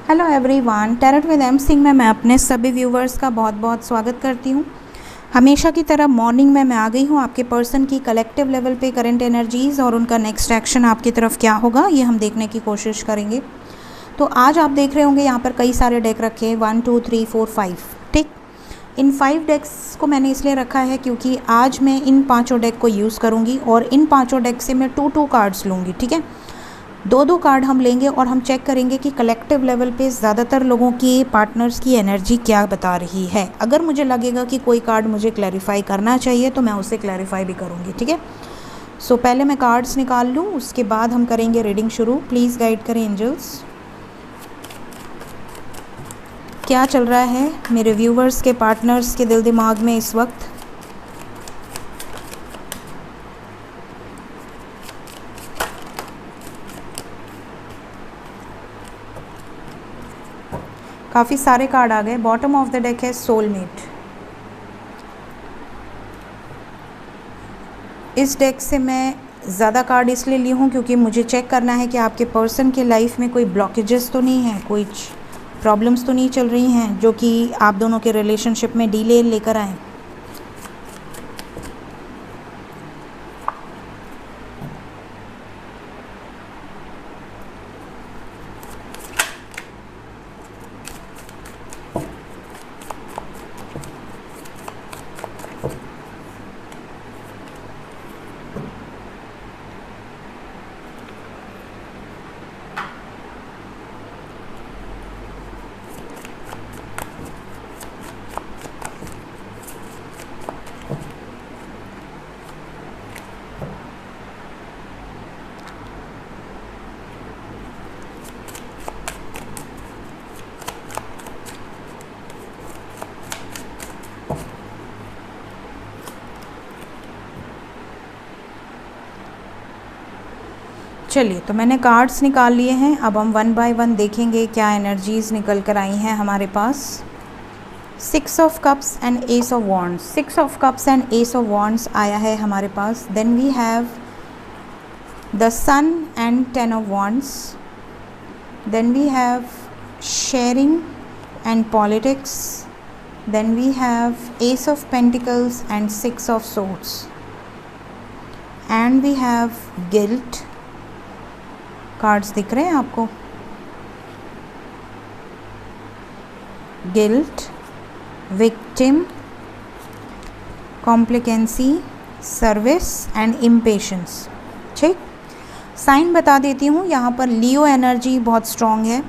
Hello everyone, tarot with M Singh में मैं अपने सभी व्यूवर्स का बहुत बहुत स्वागत करती हूँ। हमेशा की तरह मॉर्निंग में मैं आ गई हूँ आपके पर्सन की कलेक्टिव लेवल पे करंट एनर्जीज़ और उनका नेक्स्ट एक्शन आपकी तरफ क्या होगा ये हम देखने की कोशिश करेंगे। तो आज आप देख रहे होंगे यहाँ पर कई सारे डेक रखे हैं, 1 2 3 4 5। ठीक, इन 5 डेक्स को मैंने इसलिए रखा है क्योंकि आज मैं इन पाँचों डेक को यूज़ करूँगी और इन पाँचों डेक से मैं 2 कार्ड्स लूँगी। ठीक है, 2 कार्ड हम लेंगे और हम चेक करेंगे कि कलेक्टिव लेवल पे ज़्यादातर लोगों की पार्टनर्स की एनर्जी क्या बता रही है। अगर मुझे लगेगा कि कोई कार्ड मुझे क्लैरिफाई करना चाहिए तो मैं उसे क्लैरिफाई भी करूँगी। ठीक है, सो पहले मैं कार्ड्स निकाल लूँ, उसके बाद हम करेंगे रीडिंग शुरू। प्लीज़ गाइड करें एंजल्स, क्या चल रहा है मेरे व्यूवर्स के पार्टनर्स के दिल दिमाग में इस वक्त। काफ़ी सारे कार्ड आ गए। बॉटम ऑफ द डेक है सोलमेट। इस डेक से मैं ज़्यादा कार्ड इसलिए ली हूँ क्योंकि मुझे चेक करना है कि आपके पर्सन के लाइफ में कोई ब्लॉकेजेस तो नहीं है, कोई प्रॉब्लम्स तो नहीं चल रही हैं जो कि आप दोनों के रिलेशनशिप में डिले लेकर आए। चलिए, तो मैंने कार्ड्स निकाल लिए हैं। अब हम 1 बाय 1 देखेंगे क्या एनर्जीज़ निकल कर आई हैं हमारे पास। 6 of cups and ace of wands. 6 of cups and ace of wands आया है हमारे पास। Then we have the sun and 10 of wands. Then we have sharing and politics. Then we have ace of pentacles and 6 of swords. And we have guilt. Cards दिख रहे हैं आपको? Guilt, victim, complacency, service and impatience. ठीक, sign बता देती हूँ। यहाँ पर लियो एनर्जी बहुत स्ट्रॉन्ग है।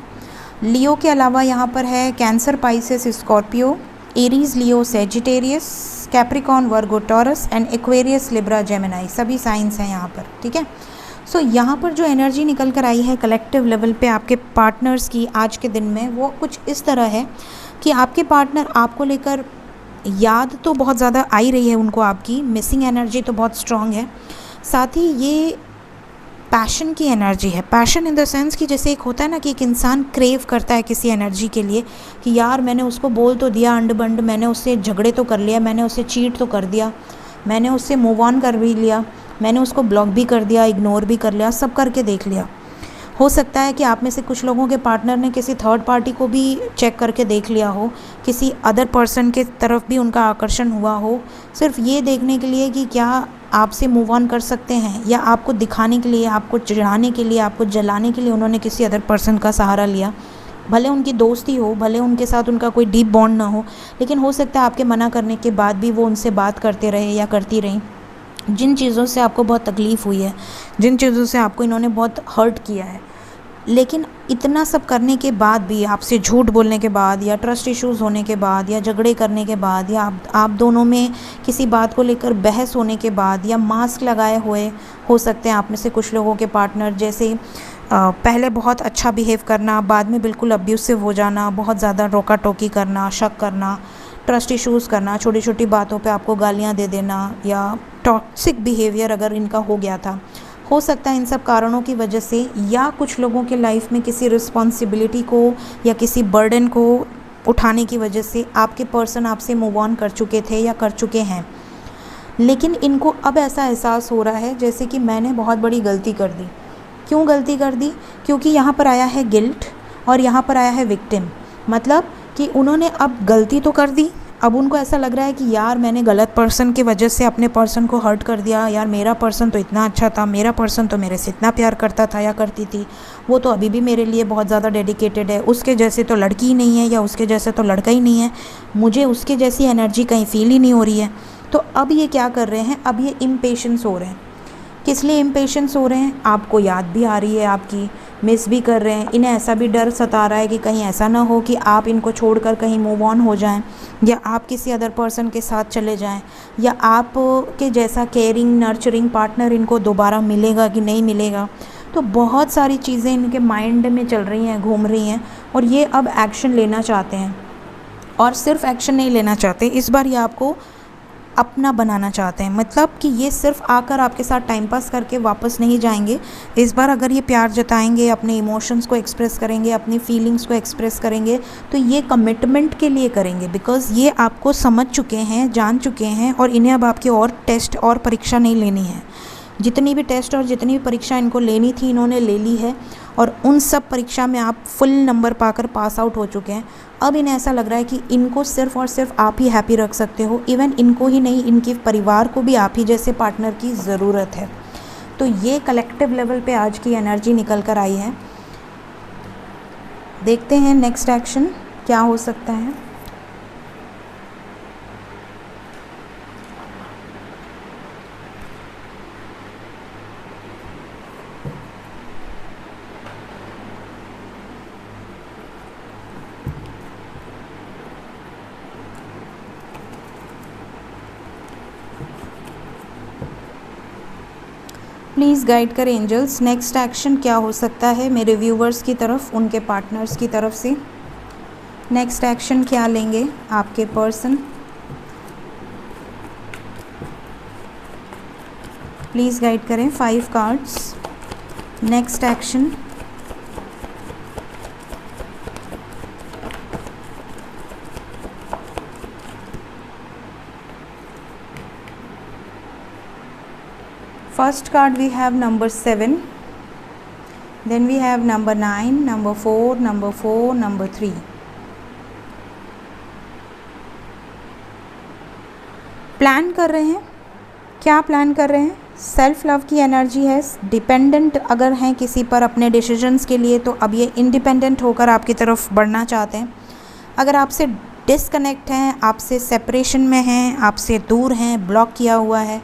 लियो के अलावा यहाँ पर है cancer, Pisces, Scorpio, Aries, Leo, Sagittarius, Capricorn, Virgo, taurus and Aquarius, Libra, Gemini. सभी साइंस हैं यहाँ पर। ठीक है, सो यहाँ पर जो एनर्जी निकल कर आई है कलेक्टिव लेवल पे आपके पार्टनर्स की आज के दिन में, वो कुछ इस तरह है कि आपके पार्टनर आपको लेकर याद तो बहुत ज़्यादा आ ही रही है उनको, आपकी मिसिंग एनर्जी तो बहुत स्ट्रॉन्ग है। साथ ही ये पैशन की एनर्जी है। पैशन इन द सेंस कि जैसे एक होता है ना कि एक इंसान क्रेव करता है किसी एनर्जी के लिए कि यार मैंने उसको बोल तो दिया अंड बंड, मैंने उससे झगड़े तो कर लिया, मैंने उससे चीट तो कर दिया, मैंने उससे मूव ऑन कर भी लिया, मैंने उसको ब्लॉक भी कर दिया, इग्नोर भी कर लिया, सब करके देख लिया। हो सकता है कि आप में से कुछ लोगों के पार्टनर ने किसी थर्ड पार्टी को भी चेक करके देख लिया हो, किसी अदर पर्सन के तरफ भी उनका आकर्षण हुआ हो, सिर्फ ये देखने के लिए कि क्या आपसे मूव ऑन कर सकते हैं, या आपको दिखाने के लिए, आपको चिढ़ाने के लिए, आपको जलाने के लिए उन्होंने किसी अदर पर्सन का सहारा लिया। भले उनकी दोस्ती हो, भले उनके साथ उनका कोई डीप बॉन्ड ना हो, लेकिन हो सकता है आपके मना करने के बाद भी वो उनसे बात करते रहे या करती रहीं। जिन चीज़ों से आपको बहुत तकलीफ़ हुई है, जिन चीज़ों से आपको इन्होंने बहुत हर्ट किया है, लेकिन इतना सब करने के बाद भी, आपसे झूठ बोलने के बाद, या ट्रस्ट इश्यूज़ होने के बाद, या झगड़े करने के बाद, या आप दोनों में किसी बात को लेकर बहस होने के बाद, या मास्क लगाए हुए हो सकते हैं आप में से कुछ लोगों के पार्टनर, जैसे पहले बहुत अच्छा बिहेव करना, बाद में बिल्कुल अब्यूसिव हो जाना, बहुत ज़्यादा रोका टोकी करना, शक करना, ट्रस्ट इश्यूज़ करना, छोटी छोटी बातों पे आपको गालियाँ दे देना, या टॉक्सिक बिहेवियर अगर इनका हो गया था। हो सकता है इन सब कारणों की वजह से, या कुछ लोगों के लाइफ में किसी रिस्पॉन्सिबिलिटी को या किसी बर्डन को उठाने की वजह से आपके पर्सन आपसे मूव ऑन कर चुके थे या कर चुके हैं। लेकिन इनको अब ऐसा एहसास हो रहा है जैसे कि मैंने बहुत बड़ी गलती कर दी। क्यों गलती कर दी? क्योंकि यहाँ पर आया है गिल्ट, और यहाँ पर आया है विक्टिम, मतलब कि उन्होंने अब गलती तो कर दी, अब उनको ऐसा लग रहा है कि यार मैंने गलत पर्सन की वजह से अपने पर्सन को हर्ट कर दिया, यार मेरा पर्सन तो इतना अच्छा था, मेरा पर्सन तो मेरे से इतना प्यार करता था या करती थी, वो तो अभी भी मेरे लिए बहुत ज़्यादा डेडिकेटेड है, उसके जैसे तो लड़की ही नहीं है या उसके जैसे तो लड़का ही नहीं है, मुझे उसके जैसी एनर्जी कहीं फील ही नहीं हो रही है। तो अब ये क्या कर रहे हैं, अब ये इम्पेशेंस हो रहे हैं। किस लिए इम्पेशेंस हो रहे हैं, आपको याद भी आ रही है आपकी, मिस भी कर रहे हैं, इन्हें ऐसा भी डर सता रहा है कि कहीं ऐसा ना हो कि आप इनको छोड़कर कहीं मूव ऑन हो जाएं या आप किसी अदर पर्सन के साथ चले जाएं, या आप के जैसा केयरिंग नर्चरिंग पार्टनर इनको दोबारा मिलेगा कि नहीं मिलेगा। तो बहुत सारी चीज़ें इनके माइंड में चल रही हैं, घूम रही हैं, और ये अब एक्शन लेना चाहते हैं। और सिर्फ एक्शन नहीं लेना चाहते, इस बार ये आपको अपना बनाना चाहते हैं, मतलब कि ये सिर्फ आकर आपके साथ टाइम पास करके वापस नहीं जाएंगे। इस बार अगर ये प्यार जताएंगे, अपने इमोशंस को एक्सप्रेस करेंगे, अपनी फीलिंग्स को एक्सप्रेस करेंगे, तो ये कमिटमेंट के लिए करेंगे, बिकॉज़ ये आपको समझ चुके हैं, जान चुके हैं, और इन्हें अब आपकी और टेस्ट और परीक्षा नहीं लेनी है। जितनी भी टेस्ट और जितनी भी परीक्षा इनको लेनी थी इन्होंने ले ली है, और उन सब परीक्षा में आप फुल नंबर पाकर पास आउट हो चुके हैं। अब इन्हें ऐसा लग रहा है कि इनको सिर्फ़ और सिर्फ आप ही हैप्पी रख सकते हो, इवन इनको ही नहीं, इनके परिवार को भी आप ही जैसे पार्टनर की ज़रूरत है। तो ये कलेक्टिव लेवल पे आज की एनर्जी निकल कर आई है। देखते हैं नेक्स्ट एक्शन क्या हो सकता है। प्लीज़ गाइड करें एंजल्स, नेक्स्ट एक्शन क्या हो सकता है मेरे व्यूवर्स की तरफ, उनके पार्टनर्स की तरफ से। नेक्स्ट एक्शन क्या लेंगे आपके पर्सन, प्लीज़ गाइड करें 5 cards. Next action, first card we have number 7, then we have number 9, number 4, number 4, number 3. Plan कर रहे हैं, क्या प्लान कर रहे हैं, सेल्फ लव की एनर्जी है। डिपेंडेंट अगर हैं किसी पर अपने डिसीजंस के लिए, तो अब ये इंडिपेंडेंट होकर आपकी तरफ बढ़ना चाहते हैं। अगर आपसे डिसकनेक्ट हैं, आपसे सेपरेशन में हैं, आपसे दूर हैं, ब्लॉक किया हुआ है,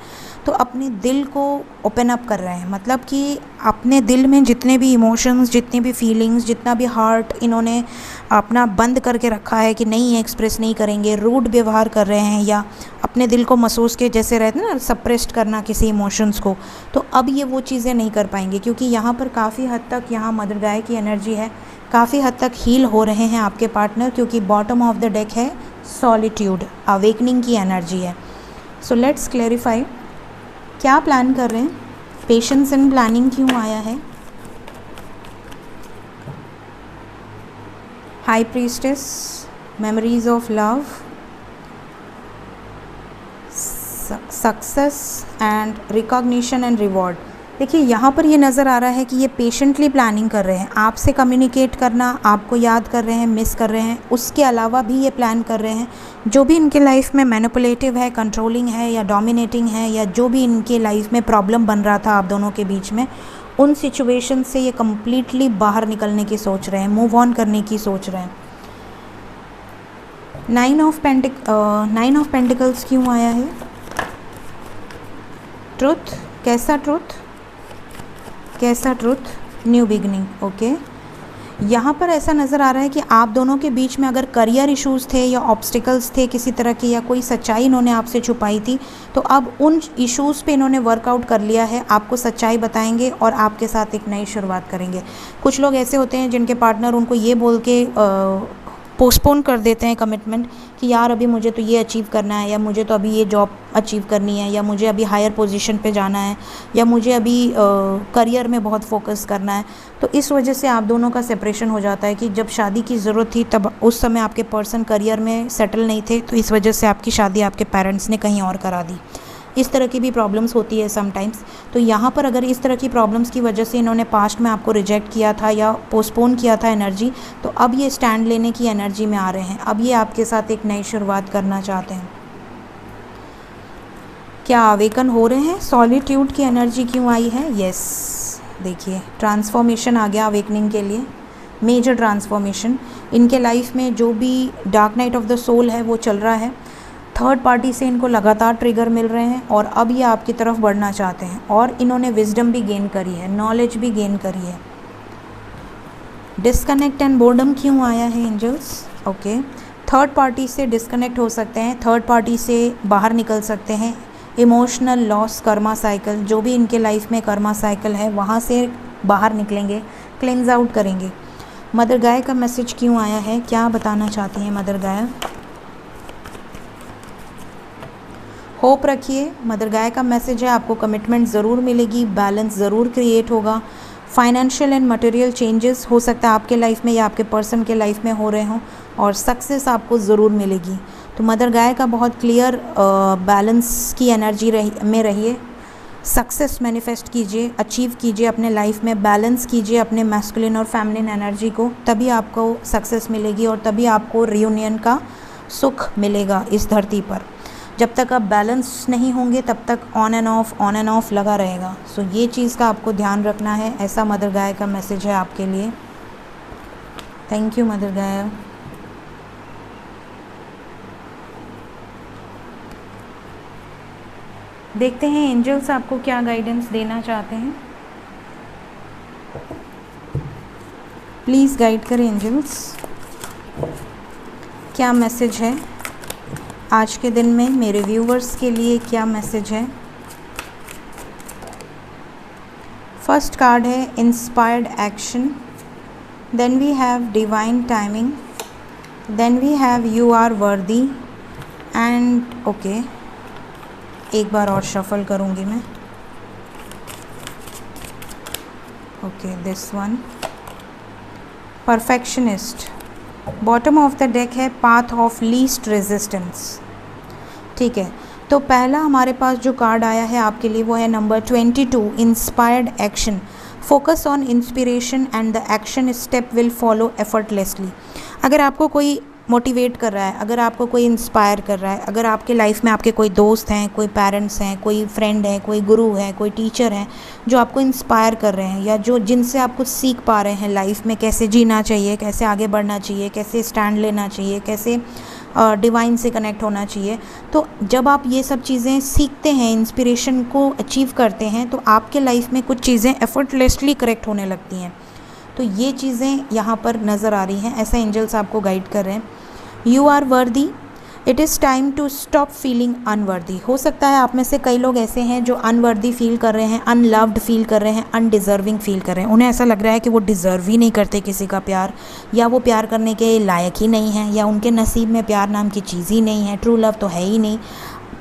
तो अपने दिल को ओपन अप कर रहे हैं, मतलब कि अपने दिल में जितने भी इमोशंस, जितनी भी फीलिंग्स, जितना भी हार्ट इन्होंने अपना बंद करके रखा है कि नहीं एक्सप्रेस नहीं करेंगे, रूड व्यवहार कर रहे हैं, या अपने दिल को महसूस के जैसे रहते हैं ना सप्रेस्ड करना किसी इमोशंस को, तो अब ये वो चीज़ें नहीं कर पाएंगे, क्योंकि यहाँ पर काफ़ी हद तक यहाँ मदर गाय की एनर्जी है, काफ़ी हद तक हील हो रहे हैं आपके पार्टनर, क्योंकि बॉटम ऑफ द डेक है सॉलिट्यूड, अवेकनिंग की एनर्जी है। सो लेट्स क्लैरिफाई क्या प्लान कर रहे हैं, पेशेंस एंड प्लानिंग क्यों आया है, high priestess, memories of love, success and recognition and reward. देखिए यहाँ पर ये नज़र आ रहा है कि ये पेशेंटली प्लानिंग कर रहे हैं, आपसे कम्युनिकेट करना, आपको याद कर रहे हैं, मिस कर रहे हैं, उसके अलावा भी ये प्लान कर रहे हैं जो भी इनके लाइफ में मैनिपुलेटिव है, कंट्रोलिंग है या डोमिनेटिंग है, या जो भी इनके लाइफ में प्रॉब्लम बन रहा था आप दोनों के बीच में, उन सिचुएशन से ये कम्प्लीटली बाहर निकलने की सोच रहे हैं, मूव ऑन करने की सोच रहे हैं। 9 ऑफ पेंटिकल्स क्यों आया है, ट्रुथ, कैसा ट्रुथ, कैसा ट्रुथ, न्यू बिगनिंग। ओके, यहाँ पर ऐसा नज़र आ रहा है कि आप दोनों के बीच में अगर करियर इश्यूज़ थे या ऑब्स्टिकल्स थे किसी तरह के, या कोई सच्चाई इन्होंने आपसे छुपाई थी, तो अब उन इश्यूज़ पे इन्होंने वर्कआउट कर लिया है, आपको सच्चाई बताएंगे और आपके साथ एक नई शुरुआत करेंगे। कुछ लोग ऐसे होते हैं जिनके पार्टनर उनको ये बोल के पोस्टपोन कर देते हैं कमिटमेंट कि यार अभी मुझे तो ये अचीव करना है, या मुझे तो अभी ये जॉब अचीव करनी है, या मुझे अभी हायर पोजीशन पे जाना है, या मुझे अभी करियर में बहुत फोकस करना है। तो इस वजह से आप दोनों का सेपरेशन हो जाता है कि जब शादी की ज़रूरत थी तब उस समय आपके पर्सन करियर में सेटल नहीं थे, तो इस वजह से आपकी शादी आपके पेरेंट्स ने कहीं और करा दी। इस तरह की भी प्रॉब्लम्स होती है समटाइम्स। तो यहाँ पर अगर इस तरह की प्रॉब्लम्स की वजह से इन्होंने पास्ट में आपको रिजेक्ट किया था या पोस्टपोन किया था एनर्जी, तो अब ये स्टैंड लेने की एनर्जी में आ रहे हैं। अब ये आपके साथ एक नई शुरुआत करना चाहते हैं। क्या अवेकन हो रहे हैं? सॉलिट्यूड की एनर्जी क्यों आई है? यस, देखिए ट्रांसफॉर्मेशन आ गया अवेकनिंग के लिए, मेजर ट्रांसफॉर्मेशन। इनके लाइफ में जो भी dark night of the soul है वो चल रहा है। थर्ड पार्टी से इनको लगातार ट्रिगर मिल रहे हैं और अब ये आपकी तरफ बढ़ना चाहते हैं। और इन्होंने विजडम भी गेन करी है, नॉलेज भी गेन करी है। डिस्कनेक्ट एंड बोर्डम क्यों आया है एंजल्स? ओके, थर्ड पार्टी से डिस्कनेक्ट हो सकते हैं, थर्ड पार्टी से बाहर निकल सकते हैं। इमोशनल लॉस, कर्मा साइकिल, जो भी इनके लाइफ में कर्मा साइकिल है वहाँ से बाहर निकलेंगे, क्लेंज आउट करेंगे। मदर गाय का मैसेज क्यों आया है? क्या बताना चाहती हैं मदर गाय? होप रखिए। मदर गाय का मैसेज है आपको कमिटमेंट ज़रूर मिलेगी, बैलेंस ज़रूर क्रिएट होगा। फाइनेंशियल एंड मटेरियल चेंजेस हो सकता है आपके लाइफ में या आपके पर्सन के लाइफ में हो रहे हों, और सक्सेस आपको ज़रूर मिलेगी। तो मदर गाय का बहुत क्लियर बैलेंस की एनर्जी में रहिए, सक्सेस मैनिफेस्ट कीजिए, अचीव कीजिए अपने लाइफ में, बैलेंस कीजिए अपने मैस्कुलिन और फेमिनिन एनर्जी को, तभी आपको सक्सेस मिलेगी और तभी आपको रियूनियन का सुख मिलेगा इस धरती पर। जब तक आप बैलेंस नहीं होंगे तब तक ऑन एंड ऑफ लगा रहेगा। सो ये चीज़ का आपको ध्यान रखना है। ऐसा मदर गाय का मैसेज है आपके लिए। थैंक यू मदर गाय। देखते हैं एंजल्स आपको क्या गाइडेंस देना चाहते हैं। प्लीज़ गाइड करें एंजल्स, क्या मैसेज है आज के दिन में मेरे व्यूवर्स के लिए? क्या मैसेज है? फर्स्ट कार्ड है inspired action, then we have divine timing, then we have you are worthy and okay, एक बार और शफल करूँगी मैं। Okay, this one perfectionist. Bottom of the deck है पाथ ऑफ लीस्ट रेजिस्टेंस। ठीक है, तो पहला हमारे पास जो कार्ड आया है आपके लिए वो है number 22, inspired action. Focus on inspiration and the action step will follow effortlessly. अगर आपको कोई मोटिवेट कर रहा है, अगर आपको कोई इंस्पायर कर रहा है, अगर आपके लाइफ में आपके कोई दोस्त हैं, कोई पेरेंट्स हैं, कोई फ्रेंड है, कोई गुरु है, कोई टीचर है जो आपको इंस्पायर कर रहे हैं या जो जिनसे आप कुछ सीख पा रहे हैं लाइफ में, कैसे जीना चाहिए, कैसे आगे बढ़ना चाहिए, कैसे स्टैंड लेना चाहिए, कैसे डिवाइन से कनेक्ट होना चाहिए, तो जब आप ये सब चीज़ें सीखते हैं, इंस्पिरेशन को अचीव करते हैं, तो आपके लाइफ में कुछ चीज़ें एफर्टलेसली करेक्ट होने लगती हैं। तो ये चीज़ें यहाँ पर नज़र आ रही हैं, ऐसा एंजल्स आपको गाइड कर रहे हैं। You are worthy, it is time to stop feeling unworthy. हो सकता है आप में से कई लोग ऐसे हैं जो अनवर्दी फील कर रहे हैं, अनलव्ड फील कर रहे हैं, अनडिज़र्विंग फील कर रहे हैं। उन्हें ऐसा लग रहा है कि वो डिज़र्व ही नहीं करते किसी का प्यार, या वो प्यार करने के लायक ही नहीं है, या उनके नसीब में प्यार नाम की चीज़ ही नहीं है, ट्रू लव तो है ही नहीं।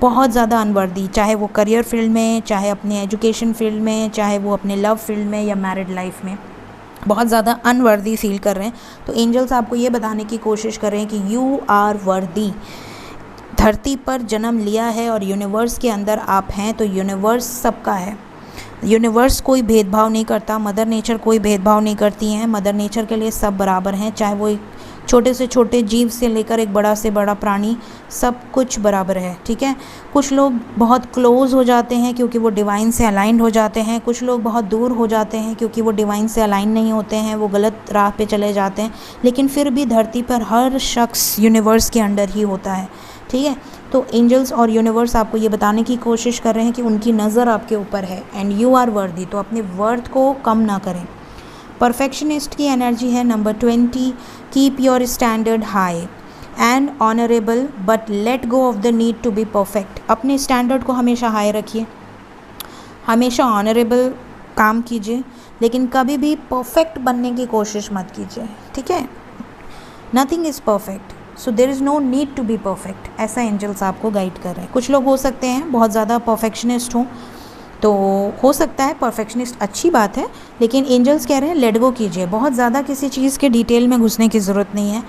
बहुत ज़्यादा अनवर्दी, चाहे वो करियर फील्ड में, चाहे अपने एजुकेशन फील्ड में, चाहे वो अपने लव फील्ड में या मैरिड लाइफ में, बहुत ज़्यादा अनवर्दी फील कर रहे हैं। तो एंजल्स आपको ये बताने की कोशिश कर रहे हैं कि यू आर वर्दी। धरती पर जन्म लिया है और यूनिवर्स के अंदर आप हैं, तो यूनिवर्स सबका है। यूनिवर्स कोई भेदभाव नहीं करता, मदर नेचर कोई भेदभाव नहीं करती हैं। मदर नेचर के लिए सब बराबर हैं, चाहे वो एक छोटे से छोटे जीव से लेकर एक बड़ा से बड़ा प्राणी, सब कुछ बराबर है। ठीक है, कुछ लोग बहुत क्लोज हो जाते हैं क्योंकि वो डिवाइन से अलाइंड हो जाते हैं, कुछ लोग बहुत दूर हो जाते हैं क्योंकि वो डिवाइन से अलाइन नहीं होते हैं, वो गलत राह पे चले जाते हैं। लेकिन फिर भी धरती पर हर शख्स यूनिवर्स के अंडर ही होता है। ठीक है, तो एंजल्स और यूनिवर्स आपको ये बताने की कोशिश कर रहे हैं कि उनकी नज़र आपके ऊपर है एंड यू आर वर्दी। तो अपने वर्थ को कम ना करें। परफेक्शनिस्ट की एनर्जी है number 20, keep your standard high and honourable but let go of the need to be perfect. अपने स्टैंडर्ड को हमेशा हाई रखिए, हमेशा ऑनरेबल काम कीजिए, लेकिन कभी भी परफेक्ट बनने की कोशिश मत कीजिए। ठीक है, nothing is perfect, so there is no need to be perfect. ऐसा एंजल्स आपको गाइड कर रहे हैं। कुछ लोग हो सकते हैं बहुत ज़्यादा परफेक्शनिस्ट हों, तो हो सकता है परफेक्शनिस्ट अच्छी बात है, लेकिन एंजल्स कह रहे हैं लेट गो कीजिए। बहुत ज़्यादा किसी चीज़ के डिटेल में घुसने की ज़रूरत नहीं है,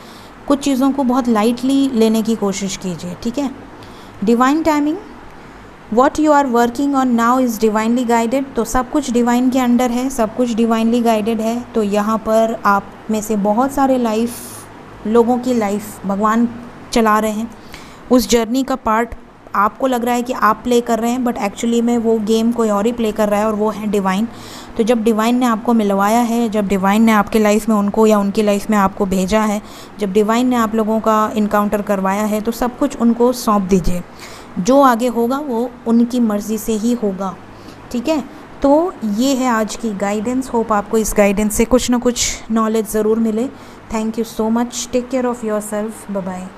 कुछ चीज़ों को बहुत लाइटली लेने की कोशिश कीजिए। ठीक है, divine timing, what you are working on now is divinely guided, तो सब कुछ डिवाइन के अंडर है, सब कुछ डिवाइनली गाइडेड है। तो यहाँ पर आप में से बहुत सारे लोगों की लाइफ भगवान चला रहे हैं। उस जर्नी का पार्ट आपको लग रहा है कि आप प्ले कर रहे हैं, बट एक्चुअली में वो गेम कोई और ही प्ले कर रहा है, और वो है डिवाइन। तो जब डिवाइन ने आपको मिलवाया है, जब डिवाइन ने आपके लाइफ में उनको या उनकी लाइफ में आपको भेजा है, जब डिवाइन ने आप लोगों का इनकाउंटर करवाया है, तो सब कुछ उनको सौंप दीजिए। जो आगे होगा वो उनकी मर्ज़ी से ही होगा, ठीक है। तो ये है आज की गाइडेंस। होप आपको इस गाइडेंस से कुछ ना कुछ नॉलेज ज़रूर मिले। Thank you so much. Take care of yourself. Bye bye.